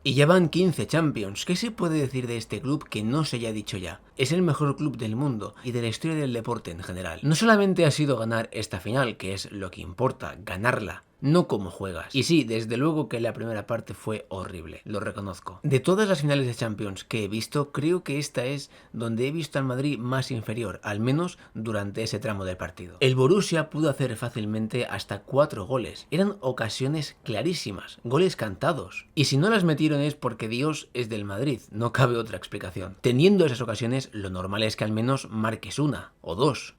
Y ya van 15 Champions. ¿Qué se puede decir de este club que no se haya dicho ya? Es el mejor club del mundo y de la historia del deporte en general. No solamente ha sido ganar esta final, que es lo que importa, ganarla, no cómo juegas. Y sí, desde luego que la primera parte fue horrible, lo reconozco. De todas las finales de Champions que he visto, creo que esta es donde he visto al Madrid más inferior, al menos durante ese tramo del partido. El Borussia pudo hacer fácilmente hasta 4 goles. Eran ocasiones clarísimas, goles cantados. Y si no las metieron es porque Dios es del Madrid, no cabe otra explicación. Teniendo esas ocasiones, lo normal es que al menos marques una o dos.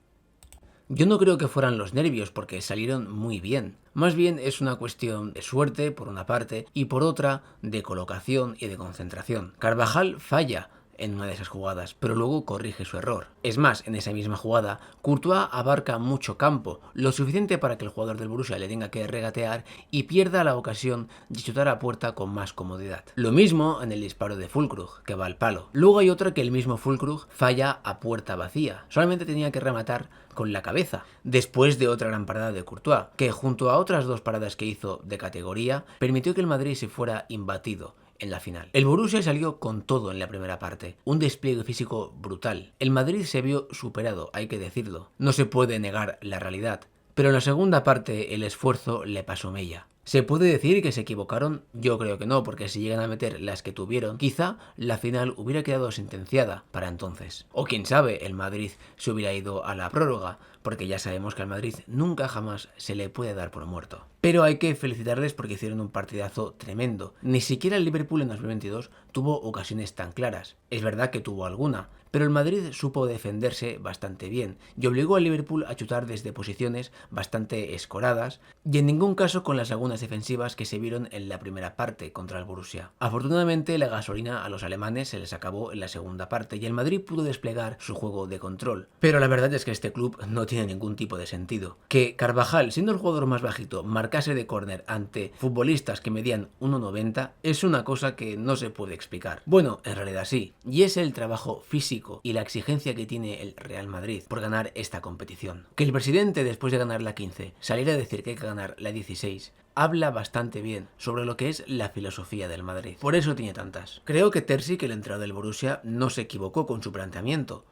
Yo no creo que fueran los nervios porque salieron muy bien. Más bien es una cuestión de suerte por una parte y por otra de colocación y de concentración. Carvajal falla en una de esas jugadas, pero luego corrige su error. Es más, en esa misma jugada, Courtois abarca mucho campo, lo suficiente para que el jugador del Borussia le tenga que regatear y pierda la ocasión de chutar a puerta con más comodidad. Lo mismo en el disparo de Füllkrug, que va al palo. Luego hay otra que el mismo Füllkrug falla a puerta vacía. Solamente tenía que rematar con la cabeza, después de otra gran parada de Courtois, que junto a otras dos paradas que hizo de categoría, permitió que el Madrid se fuera imbatido en la final. El Borussia salió con todo en la primera parte, un despliegue físico brutal. El Madrid se vio superado, hay que decirlo. No se puede negar la realidad. Pero en la segunda parte el esfuerzo le pasó mella. ¿Se puede decir que se equivocaron? Yo creo que no, porque si llegan a meter las que tuvieron, quizá la final hubiera quedado sentenciada para entonces. O quién sabe, el Madrid se hubiera ido a la prórroga, porque ya sabemos que al Madrid nunca jamás se le puede dar por muerto. Pero hay que felicitarles porque hicieron un partidazo tremendo. Ni siquiera el Liverpool en 2022 tuvo ocasiones tan claras. Es verdad que tuvo alguna, pero el Madrid supo defenderse bastante bien y obligó al Liverpool a chutar desde posiciones bastante escoradas y en ningún caso con las lagunas defensivas que se vieron en la primera parte contra el Borussia. Afortunadamente la gasolina a los alemanes se les acabó en la segunda parte y el Madrid pudo desplegar su juego de control. Pero la verdad es que este club no tiene ningún tipo de sentido. Que Carvajal, siendo el jugador más bajito, marcase de córner ante futbolistas que medían 1,90 es una cosa que no se puede explicar. Bueno, en realidad sí, y es el trabajo físico y la exigencia que tiene el Real Madrid por ganar esta competición. Que el presidente, después de ganar la 15, saliera a decir que hay que ganar la 16, habla bastante bien sobre lo que es la filosofía del Madrid. Por eso tiene tantas. Creo que Terzic, el entrenador del Borussia, no se equivocó con su planteamiento,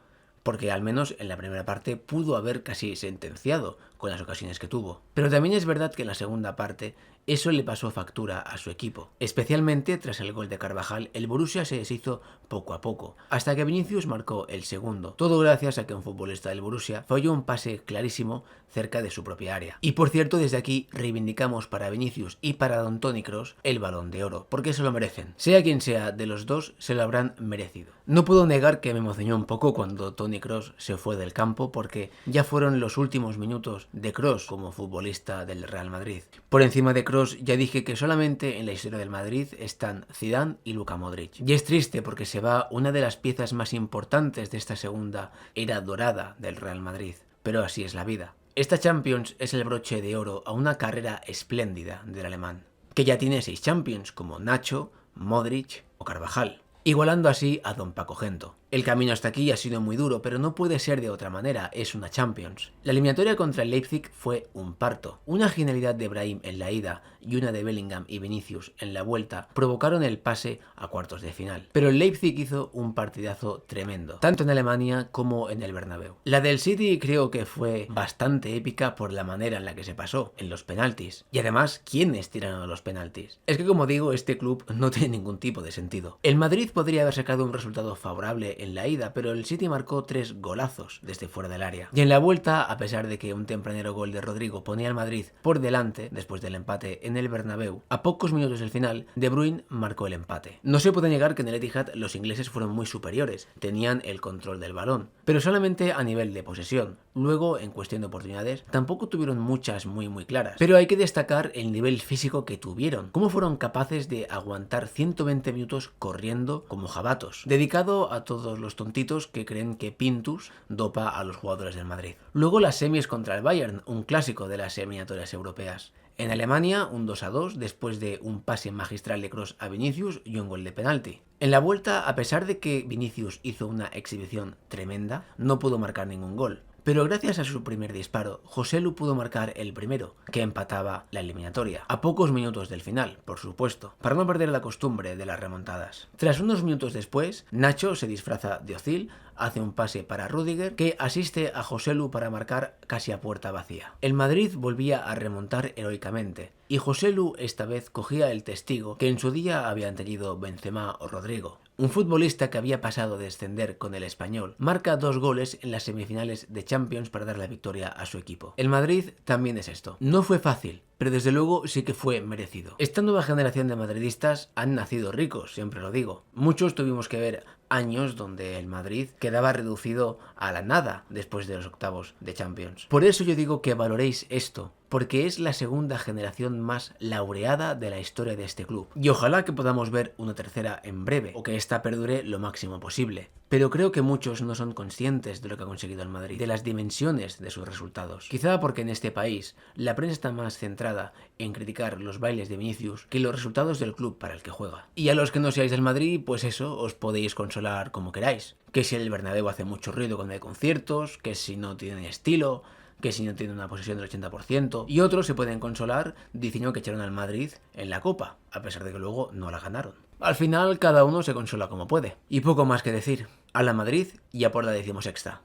porque al menos en la primera parte pudo haber casi sentenciado con las ocasiones que tuvo. Pero también es verdad que en la segunda parte eso le pasó factura a su equipo. Especialmente tras el gol de Carvajal, el Borussia se deshizo poco a poco, hasta que Vinicius marcó el segundo. Todo gracias a que un futbolista del Borussia falló un pase clarísimo cerca de su propia área. Y por cierto, desde aquí reivindicamos para Vinicius y para Don Toni Kroos el Balón de Oro, porque se lo merecen. Sea quien sea de los dos, se lo habrán merecido. No puedo negar que me emocionó un poco cuando Toni Kroos se fue del campo, porque ya fueron los últimos minutos de Kroos como futbolista del Real Madrid. Por encima de Kroos ya dije que solamente en la historia del Madrid están Zidane y Luka Modric. Y es triste porque se va una de las piezas más importantes de esta segunda era dorada del Real Madrid. Pero así es la vida. Esta Champions es el broche de oro a una carrera espléndida del alemán, que ya tiene 6 Champions como Nacho, Modric o Carvajal, igualando así a Don Paco Gento. El camino hasta aquí ha sido muy duro, pero no puede ser de otra manera, es una Champions. La eliminatoria contra el Leipzig fue un parto. Una genialidad de Brahim en la ida y una de Bellingham y Vinicius en la vuelta provocaron el pase a cuartos de final. Pero el Leipzig hizo un partidazo tremendo, tanto en Alemania como en el Bernabéu. La del City creo que fue bastante épica por la manera en la que se pasó, en los penaltis. Y además, ¿quiénes tiraron a los penaltis? Es que como digo, este club no tiene ningún tipo de sentido. El Madrid podría haber sacado un resultado favorable en la ida, pero el City marcó 3 golazos desde fuera del área. Y en la vuelta, a pesar de que un tempranero gol de Rodrigo ponía al Madrid por delante, después del empate en el Bernabéu, a pocos minutos del final, De Bruyne marcó el empate. No se puede negar que en el Etihad los ingleses fueron muy superiores, tenían el control del balón, pero solamente a nivel de posesión. Luego, en cuestión de oportunidades, tampoco tuvieron muchas muy claras. Pero hay que destacar el nivel físico que tuvieron, cómo fueron capaces de aguantar 120 minutos corriendo como jabatos, dedicado a todos los tontitos que creen que Pintus dopa a los jugadores del Madrid. Luego las semis contra el Bayern, un clásico de las eliminatorias europeas. En Alemania, un 2-2 después de un pase magistral de Kroos a Vinicius y un gol de penalti. En la vuelta, a pesar de que Vinicius hizo una exhibición tremenda, no pudo marcar ningún gol. Pero gracias a su primer disparo, Joselu pudo marcar el primero, que empataba la eliminatoria, a pocos minutos del final, por supuesto, para no perder la costumbre de las remontadas. Tras unos minutos después, Nacho se disfraza de Özil, hace un pase para Rüdiger, que asiste a Joselu para marcar casi a puerta vacía. El Madrid volvía a remontar heroicamente, y Joselu esta vez cogía el testigo que en su día habían tenido Benzema o Rodrigo. Un futbolista que había pasado de descender con el Español marca 2 goles en las semifinales de Champions para dar la victoria a su equipo. El Madrid también es esto. No fue fácil, pero desde luego sí que fue merecido. Esta nueva generación de madridistas han nacido ricos, siempre lo digo. Muchos tuvimos que ver años donde el Madrid quedaba reducido a la nada después de los octavos de Champions. Por eso yo digo que valoréis esto, porque es la segunda generación más laureada de la historia de este club. Y ojalá que podamos ver una tercera en breve, o que esta perdure lo máximo posible. Pero creo que muchos no son conscientes de lo que ha conseguido el Madrid, de las dimensiones de sus resultados. Quizá porque en este país la prensa está más centrada en criticar los bailes de Vinicius que los resultados del club para el que juega. Y a los que no seáis del Madrid, pues eso, os podéis consolar como queráis. Que si el Bernabéu hace mucho ruido cuando hay conciertos, que si no tiene estilo, que si no tiene una posesión del 80%, y otros se pueden consolar diciendo que echaron al Madrid en la Copa, a pesar de que luego no la ganaron. Al final cada uno se consola como puede. Y poco más que decir. A la Madrid y a por la 16ª.